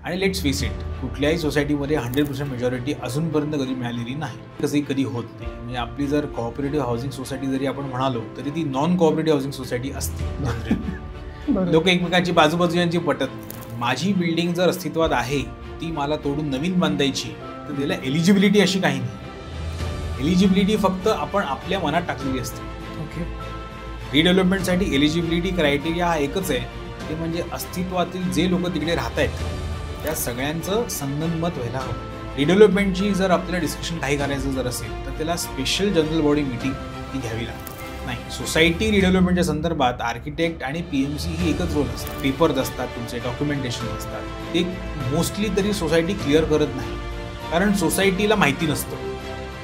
आणि let's face it, कुठल्याही सोसायटीमध्ये 100% मेजॉरिटी अजूनपर्यंत कधी मिळालेली नाही, तसंही कधी होत नाही. म्हणजे आपली जर कोऑपरेटिव्ह हाऊसिंग सोसायटी जरी आपण म्हणालो तरी ती नॉन कोऑपरेटिव्ह हाऊसिंग सोसायटी असते जनरली. लोक एकमेकांची बाजूबाजूंची पटत. माझी बिल्डिंग जर अस्तित्वात आहे ती मला तोडून नवीन बांधायची तर त्याला एलिजिबिलिटी अशी काही नाही. एलिजिबिलिटी फक्त आपण आपल्या मनात टाकलेली असते. ओके. रिडेव्हलपमेंटसाठी एलिजिबिलिटी क्रायटेरिया हा एकच आहे, ते म्हणजे अस्तित्वातील जे लोक तिकडे राहत आहेत त्या सगळ्यांचं संगनमत व्हायला हवं. रिडेव्हलपमेंटची जर आपल्याला डिस्कशन काही करायचं जर असेल तर त्याला स्पेशल जनरल बॉडी मीटिंग ही घ्यावी लागते. नाही, सोसायटी रिडेव्हलपमेंटच्या संदर्भात आर्किटेक्ट आणि PMC ही एकच रोल असतात. पेपर्स असतात, तुमचे डॉक्युमेंटेशन असतात, ते मोस्टली तरी सोसायटी क्लिअर करत नाही कारण सोसायटीला माहिती नसतं.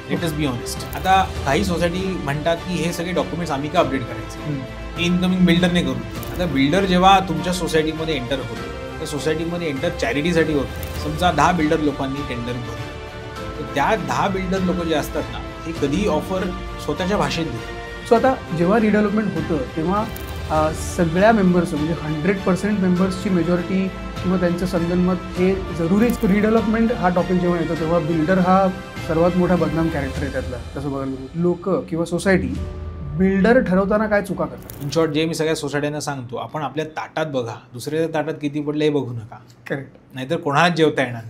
Let us be honest. आता काही सोसायटी म्हणतात की हे सगळे डॉक्युमेंट्स आम्ही का अपडेट करायचे, इनकमिंग बिल्डरने करू. आता बिल्डर जेव्हा तुमच्या सोसायटीमध्ये एंटर होतो तर सोसायटीमध्ये एंटर चॅरिटीसाठी होतं. समजा 10 बिल्डर लोकांनी टेंडर भरलं तर त्या 10 बिल्डर लोक जे असतात ना हे कधीही ऑफर स्वतःच्या भाषेत देतात. सो आता जेव्हा रिडेव्हलपमेंट होतं तेव्हा सगळ्या मेंबर्स म्हणजे 100% मेंबर्सची मेजॉरिटी किंवा त्यांचं संगनमत हे जरुरीच. रिडेव्हलपमेंट हा टॉपिक जेव्हा येतो तेव्हा बिल्डर हा सर्वात मोठा बदनाम कॅरेक्टर आहे त्यातला. तसं बघायला लोक किंवा सोसायटी बिल्डर ठरवताना काय चुका करतात. इन शॉर्ट जे मी सगळ्या सोसायट्यांना सांगतो, आपण आपल्या ताटात बघा, दुसऱ्याच्या ताटात किती पडलं हे बघू नका. करेक्ट. नाहीतर कोणालाच जेवता येणार.